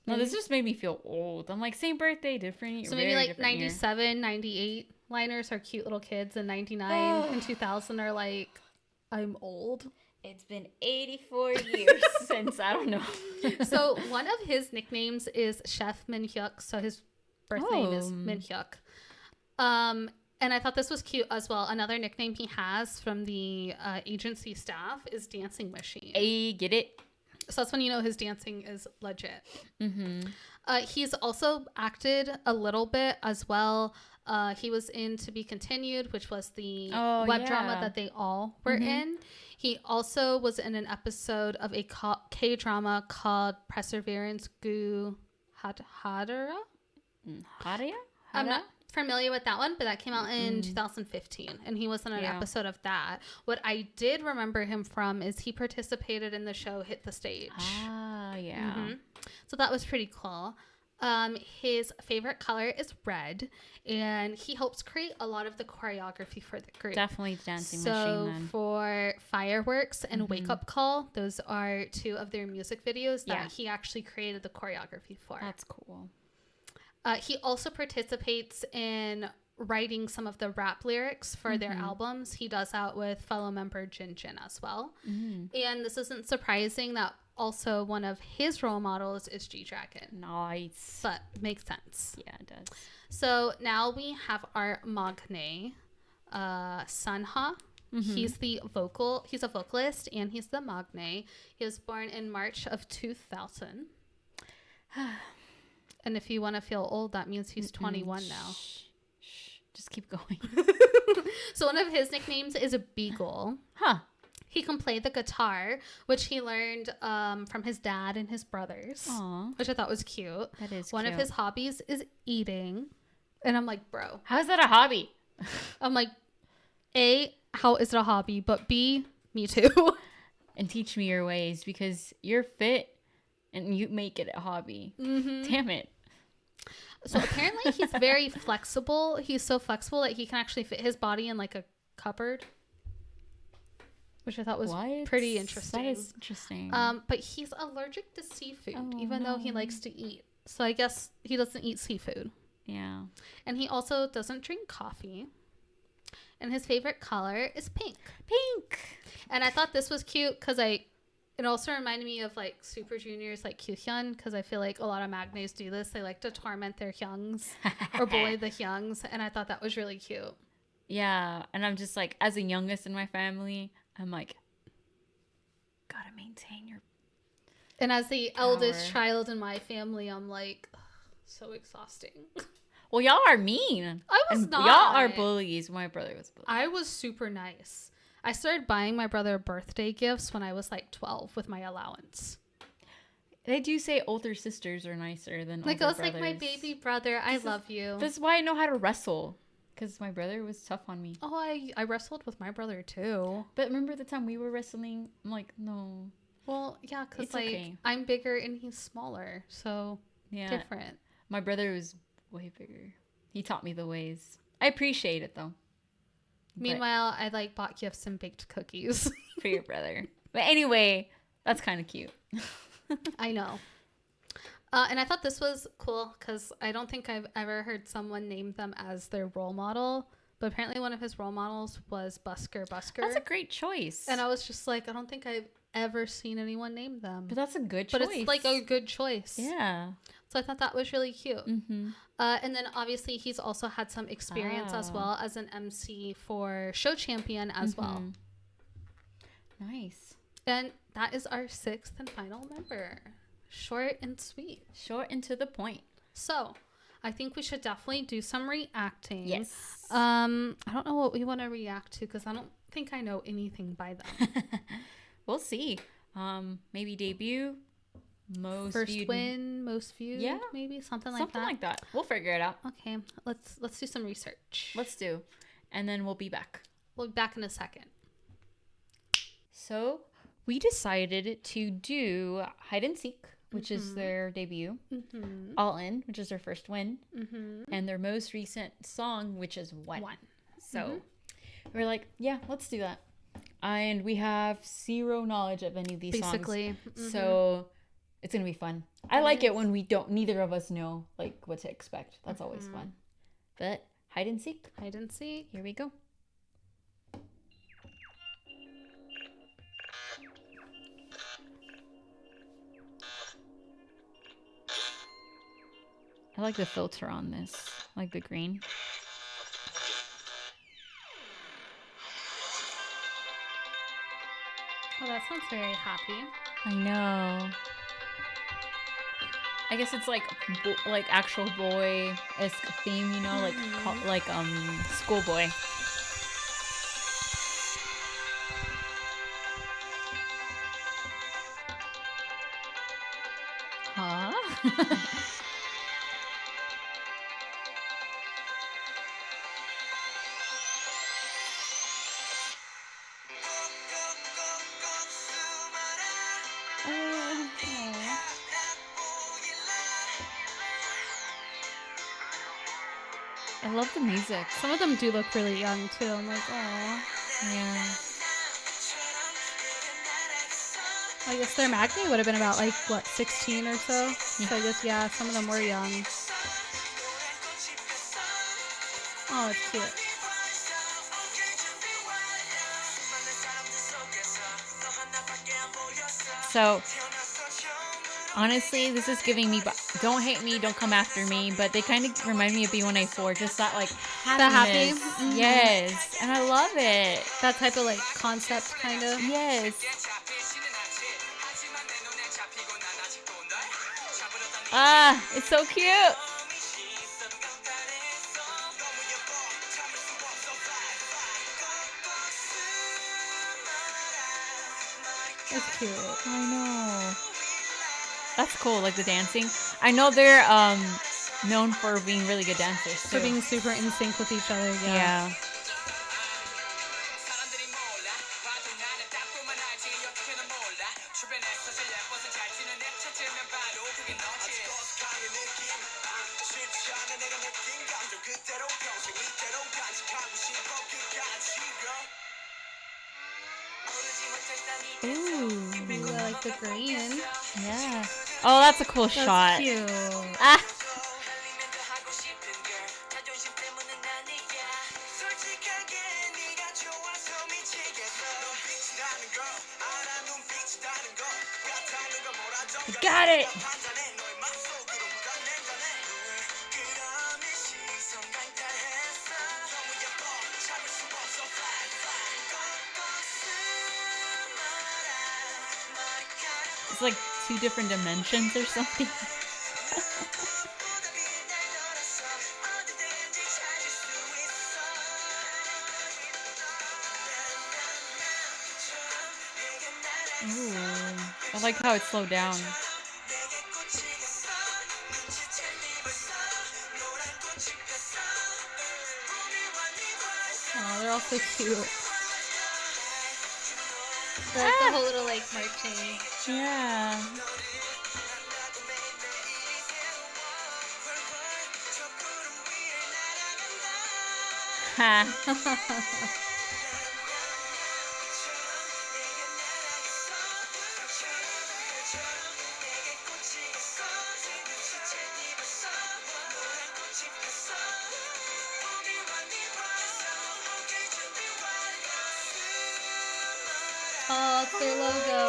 No, this just made me feel old. I'm like, same birthday, different. So maybe like 97, 98 liners are cute little kids, and 99 and 2000 are like, I'm old. It's been 84 years since, I don't know. So one of his nicknames is Chef Min Hyuk. So his birth name is Min Hyuk. And I thought this was cute as well. Another nickname he has from the agency staff is Dancing Machine. Hey, get it? So that's when you know his dancing is legit. He's also acted a little bit as well. He was in To Be Continued, which was the web drama that they all were in. He also was in an episode of a K-drama called Perseverance Gu Hadara? Haria? I'm not familiar with that one, but that came out in 2015, and he was in an episode of that. What I did remember him from is he participated in the show Hit the Stage. So that was pretty cool. His favorite color is red, and he helps create a lot of the choreography for the group. Definitely Dancing Machine. So for Fireworks and Wake Up Call, those are two of their music videos that he actually created the choreography for. That's cool. He also participates in writing some of the rap lyrics for their albums. He does that with fellow member Jin Jin as well. And this isn't surprising that also one of his role models is G-Dragon. Nice. But makes sense. Yeah, it does. So now we have our Magne, Sunha. He's a vocalist, and he's the Magne. He was born in March of 2000. And if you want to feel old, that means he's 21 now. Just keep going. So one of his nicknames is a Beagle. He can play the guitar, which he learned from his dad and his brothers. Aww. Which I thought was cute. That is One cute. of his hobbies is eating. And I'm like, bro. How is that a hobby? I'm like, A, how is it a hobby? But B, me too. And teach me your ways, because you're fit and you make it a hobby. Damn it. So apparently he's very flexible. He's so flexible that he can actually fit his body in like a cupboard, which I thought was pretty interesting. That is interesting. But he's allergic to seafood, even though he likes to eat. So I guess he doesn't eat seafood. Yeah. And he also doesn't drink coffee. And his favorite color is pink. Pink. And I thought this was cute because it also reminded me of like Super Junior's like Kyuhyun, because I feel like a lot of magnes do this. They like to torment their hyungs or bully the hyungs, and I thought that was really cute. Yeah, and I'm just like, as the youngest in my family, I'm like, gotta maintain your And as the eldest child in my family, I'm like, so exhausting. Well, y'all are mean. I was not. Y'all are bullies. My brother was bullied. I was super nice. I started buying my brother birthday gifts when I was like 12 with my allowance. They do say older sisters are nicer than like older I was brothers. like my baby brother. I love you. This is why I know how to wrestle. Because my brother was tough on me. Oh, I wrestled with my brother too. But remember the time we were wrestling? I'm like, no. Well, yeah, because like okay. I'm bigger and he's smaller, so different. My brother was way bigger. He taught me the ways. I appreciate it though. Meanwhile, I like bought gifts and baked cookies for your brother. But anyway, that's kind of cute. I know. And I thought this was cool because I don't think I've ever heard someone name them as their role model. But apparently one of his role models was Busker. That's a great choice. And I was just like, I don't think I've ever seen anyone name them. But that's a good choice. But it's like a good choice. Yeah. So I thought that was really cute. Mm-hmm. And then obviously he's also had some experience as well as an MC for Show Champion as well. Nice. And that is our 6th and final member. Short and sweet. Short and to the point. So, I think we should definitely do some reacting. Yes. I don't know what we want to react to because I don't think I know anything by them. We'll see. Maybe debut, most first viewed. win, most viewed. Yeah, maybe something like that. Something like that. We'll figure it out. Okay, let's do some research. Let's do, and then we'll be back. We'll be back in a second. So we decided to do hide and seek, which is their debut, All In, which is their first win, and their most recent song, which is One. So we're like, yeah, let's do that. And we have zero knowledge of any of these songs. So it's going to be fun. I like it when neither of us know like what to expect. That's always fun. But hide and seek. Hide and seek. Here we go. I like the filter on this. I like the green. Oh, that sounds very happy. I know. I guess it's like actual boy-esque theme, you know, like schoolboy. Huh? I love the music. Some of them do look really young too. I'm like, oh, yeah. I guess their Magni would have been about 16 or so. Yeah. So I guess some of them were young. Oh, it's cute. So honestly, this is giving me, don't hate me, don't come after me, but they kind of remind me of B1A4, just that happiness. The happy? Yes, and I love it. That type of concept kind of. Yes. It's so cute. It's cute. I know. That's cool, the dancing. I know they're known for being really good dancers too. For being super in sync with each other, yeah. Ooh, I like the green. Yeah. Oh, that's a cool shot. Cute. Ah. Got it. It's like 2 different dimensions or something. Ooh, I like how it's slowed down. they're all so cute. Like the whole little like marching. Yeah. Ha. Oh, it's their logo.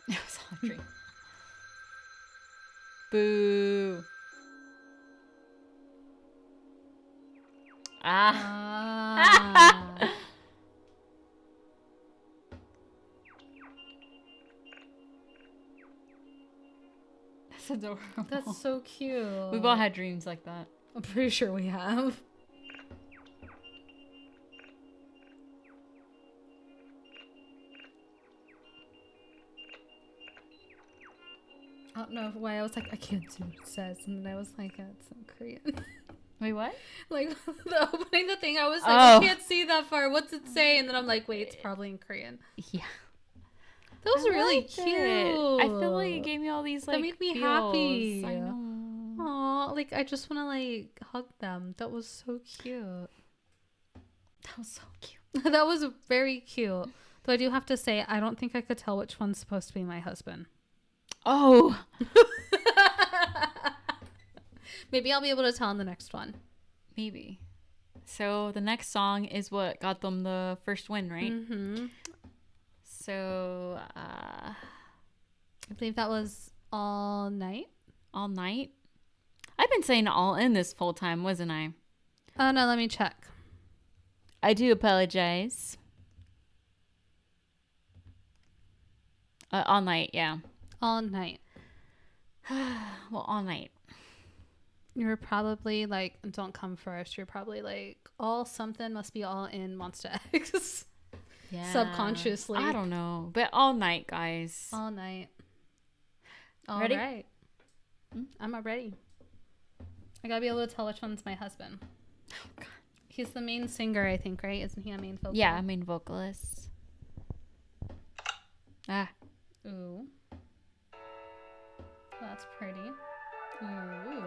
That was Audrey. Boo. Ah. That's adorable. That's so cute. We've all had dreams like that. I'm pretty sure we have. I don't know why I was like, I can't see what it says. And then I was like, it's in Korean. Wait, what? Like, the opening the thing, I was like, I can't see that far. What's it say? And then I'm like, wait, it's probably in Korean. Yeah. That was really cute. I feel like it gave me all these, like, that made me feels. happy. I know. Aw, like, I just want to, like, hug them. That was so cute. That was so cute. That was very cute. Though I do have to say, I don't think I could tell which one's supposed to be my husband. Oh. Maybe I'll be able to tell in the next one. Maybe. So the next song is what got them the first win, right? Mm-hmm. So, I believe that was All Night. All Night? I've been saying All In this whole time, wasn't I? Oh, no, let me check. I do apologize. All Night, yeah. All Night. Well, All Night. You were probably like, don't come first. You're probably like, all something must be all in Monster X. Yeah. Subconsciously. I don't know. But All Night, guys. All Night. All ready? Right. I'm not ready. I gotta be able to tell which one's my husband. Oh, God. He's the main singer, I think, right? Isn't he a main vocalist? Yeah, main vocalist. Ah. Ooh. That's pretty. Ooh.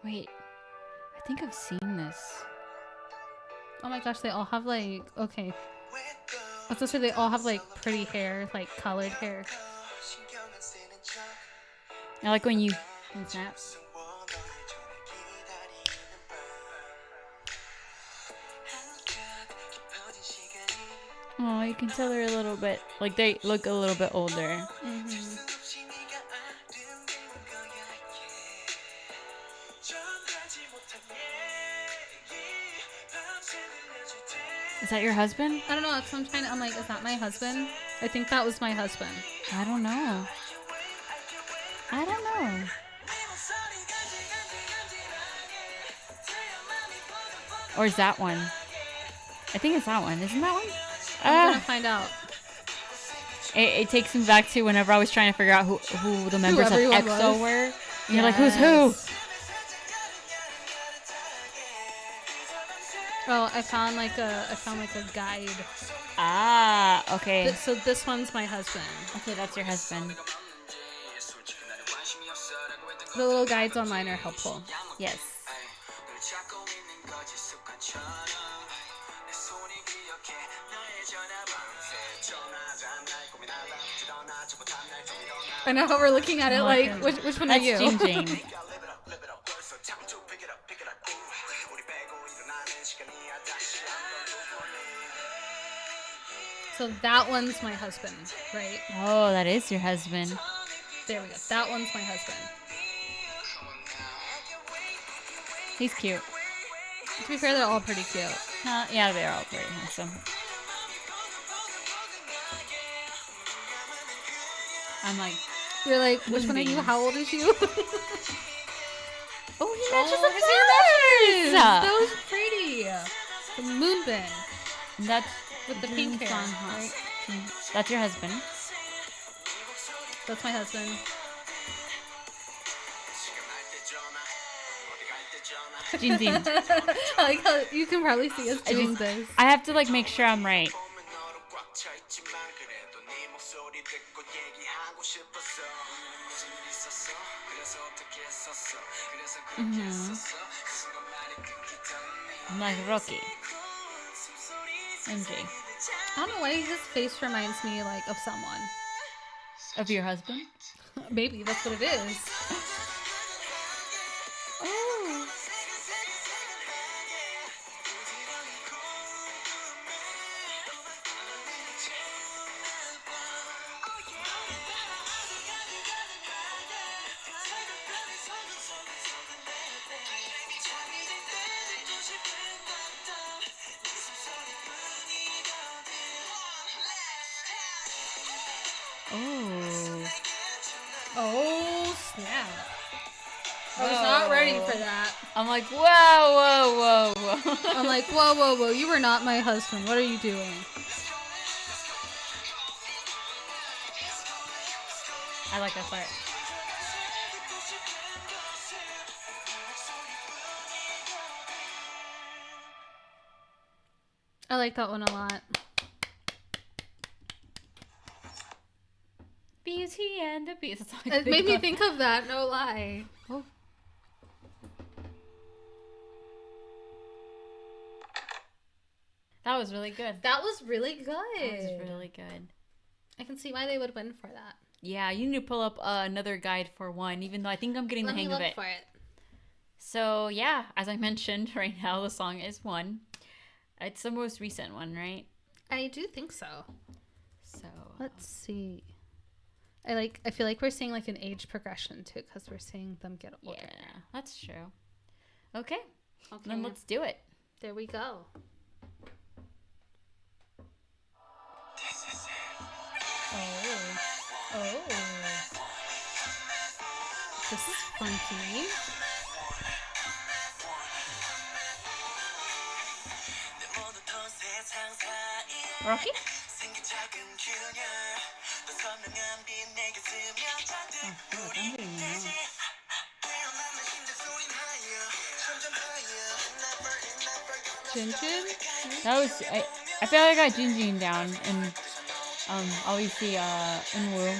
Wait. I think I've seen this. Oh my gosh, they all have like, okay. I was gonna say they all have like pretty hair, like colored hair. I like when you snap. Oh, you can tell they're a little bit, like they look a little bit older. Mm-hmm. Is that your husband? I don't know. Sometimes I'm like, is that my husband? I think that was my husband. I don't know. I don't know. Or is that one? I think it's that one. Isn't that one? I'm gonna find out. It takes me back to whenever I was trying to figure out who the members of EXO were. And you're like, who's who? Oh, I found like a guide. Ah, okay. So this one's my husband. Okay, that's your husband. The little guides online are helpful. Yes. I know how we're looking at it, like, which one are you? That's Jing Jing. So that one's my husband, right? Oh, that is your husband. There we go. That one's my husband. He's cute. To be fair, they're all pretty cute. Yeah, they're all pretty handsome. I'm like, you're like, which one are you? How old is you? Oh, he matches the flowers! That was pretty. The moonbin. That's with the pink hair, right? That's your husband. That's my husband. Jinjin. I like how you can probably see us doing this. I have to like make sure I'm right. I'm like Rocky. MJ. I don't know why his face reminds me like of someone. Of your husband? Maybe that's what it is. Oh. Oh, snap. I was not ready for that. I'm like, whoa. I'm like, whoa. You were not my husband. What are you doing? I like that part. I like that one a lot. Beauty and the Beast. It made me think of that, no lie. Oh. That was really good. That was really good. That was really good. I can see why they would win for that. Yeah, you need to pull up another guide for one, even though I think I'm getting the hang of it. Let me look for it. So, yeah, as I mentioned, right now the song is one. It's the most recent one, right? I do think so. So let's see. I feel like we're seeing like an age progression too, because we're seeing them get older. Yeah, that's true. Okay, then let's do it. There we go. Oh. This is funky. Rocky? Jinjin? That was I feel like I got Jinjin down and always see Inwoo.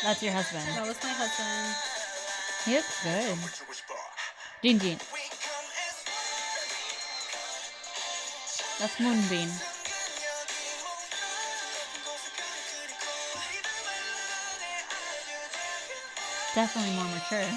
That's your husband. That was my husband. He looks good. Jinjin. That's Moonbeam. Definitely more mature.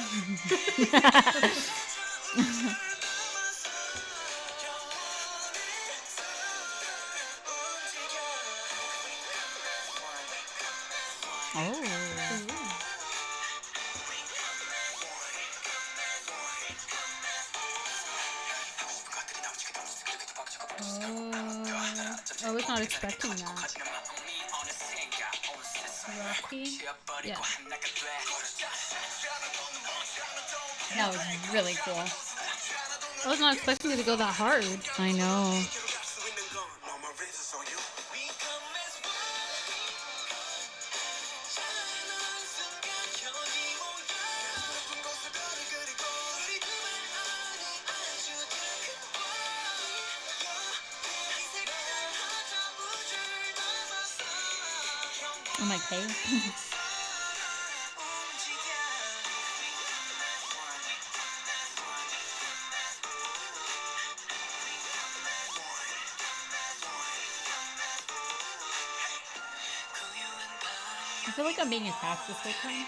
I was not expecting that. Rocky? Yeah. That was really cool. I was not expecting it to go that hard. I know. I'm like, hey. I feel like I'm being attacked this whole time.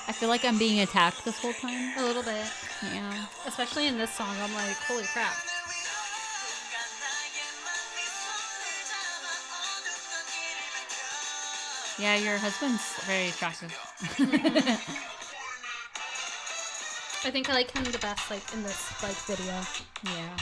I feel like I'm being attacked this whole time. A little bit. Yeah. Especially in this song, I'm like, holy crap. Yeah, your husband's very attractive. I think I like him the best, like, in this, like, video. Yeah.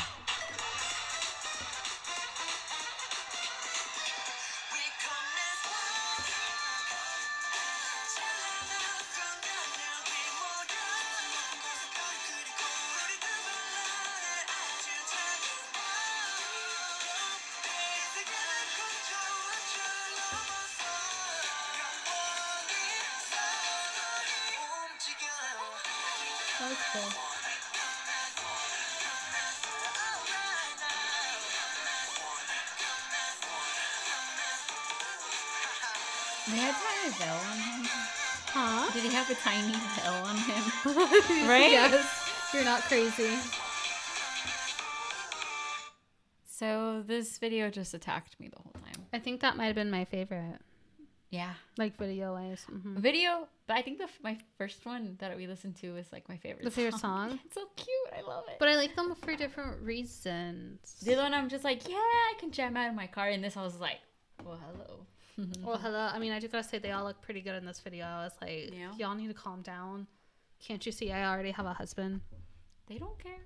That was cool. They had tiny veil on him. Huh? Did he have a tiny veil on him? Right? Yes. You're not crazy. So this video just attacked me the whole time. I think that might have been my favorite. Yeah. Like video-wise. Mm-hmm. Video, but I think my first one that we listened to is like my favorite. The favorite song? It's so cute. I love it. But I like them for different reasons. The other one, I'm just like, yeah, I can jam out in my car. And this, I was like, well, hello. Well, hello. I mean, I do gotta say, they all look pretty good in this video. I was like, y'all need to calm down. Can't you see I already have a husband? They don't care.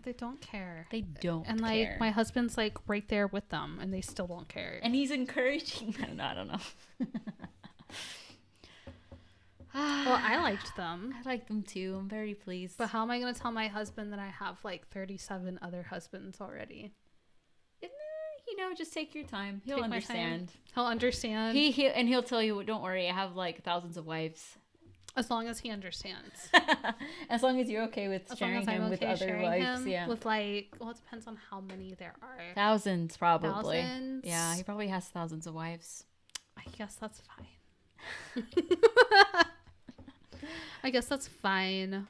They don't care. They don't and like care. My husband's like right there with them and they still don't care. And he's encouraging them. I don't know. Well, I liked them. I like them too. I'm very pleased. But how am I going to tell my husband that I have like 37 other husbands already? You know, just take your time. He'll understand. He'll understand. He'll tell you, don't worry, I have like thousands of wives. As long as he understands. As long as you're okay with sharing him with other wives. Yeah. With like, well, it depends on how many there are. Thousands, probably. Thousands? Yeah, he probably has thousands of wives. I guess that's fine. I guess that's fine.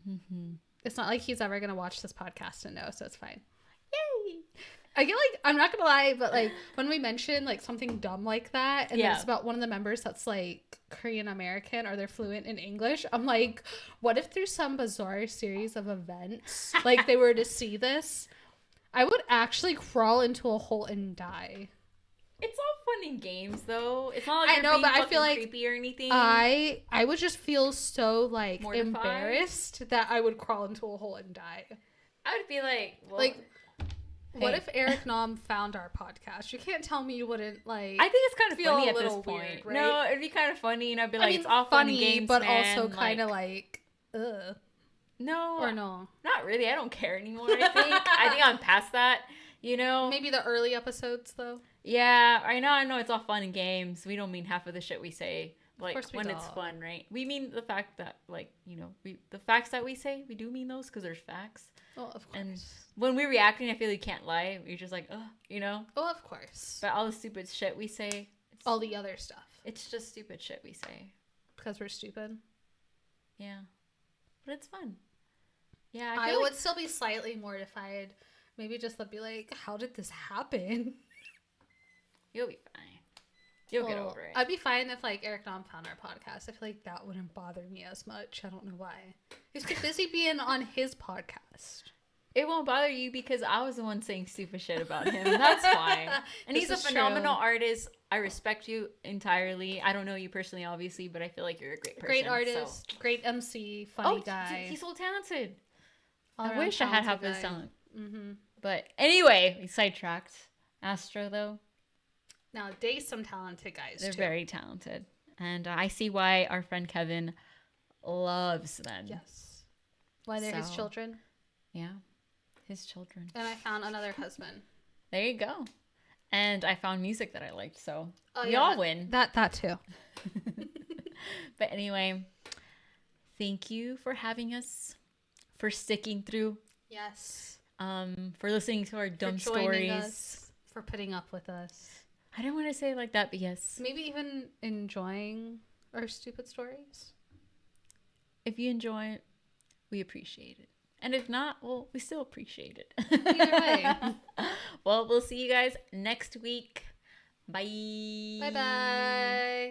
Mm-hmm. It's not like he's ever going to watch this podcast and know, so it's fine. Yay! I get like, I'm not going to lie, but like when we mention like something dumb like that, and then it's about one of the members that's like Korean American or they're fluent in English, I'm like, what if there's some bizarre series of events, like they were to see this? I would actually crawl into a hole and die. It's all fun and games, though. It's not like I know, but I feel like creepy or anything. I would just feel so like mortified, embarrassed that I would crawl into a hole and die. I would be like, well, like, what if Eric Nom found our podcast? You can't tell me you wouldn't like. I think it's kind of feel funny a at this little point. weird, right? No, it'd be kind of funny, and I'd be like, it's all fun and games, but man. also kind of like, ugh. No, or no, not really. I don't care anymore. I think I'm past that. You know, maybe the early episodes though. Yeah, I know it's all fun and games. We don't mean half of the shit we say, like, when don't. it's fun, right? We mean the fact that, like, you know, the facts that we say, we do mean those because there's facts. Oh, of course. And when we're reacting, I feel you can't lie. You're just like, oh, you know? Oh, of course. But all the stupid shit we say. All the other stuff. It's just stupid shit we say. Because we're stupid? Yeah. But it's fun. Yeah. I would still be slightly mortified. Maybe just be like, how did this happen? You'll be fine. You'll get over it. I'd be fine if like Eric Nom found our podcast. I feel like that wouldn't bother me as much. I don't know why. He's too busy being on his podcast. It won't bother you because I was the one saying stupid shit about him. That's why. And he's a phenomenal artist. I respect you entirely. I don't know you personally, obviously, but I feel like you're a great person. Great artist, great MC, funny guy. He's so talented. I wish I had half his talent. Mm-hmm. But anyway, we sidetracked. Astro, though. Now, they some talented guys, They're very talented. And I see why our friend Kevin loves them. Yes. Why they're his children. Yeah. His children. And I found another husband. There you go. And I found music that I liked, so we all win. That too. But anyway, thank you for having us, for sticking through. Yes. For listening to our dumb stories. Us, for putting up with us. I didn't want to say it like that, but yes. Maybe even enjoying our stupid stories. If you enjoy it, we appreciate it. And if not, well, we still appreciate it. Either way. Well, we'll see you guys next week. Bye. Bye-bye.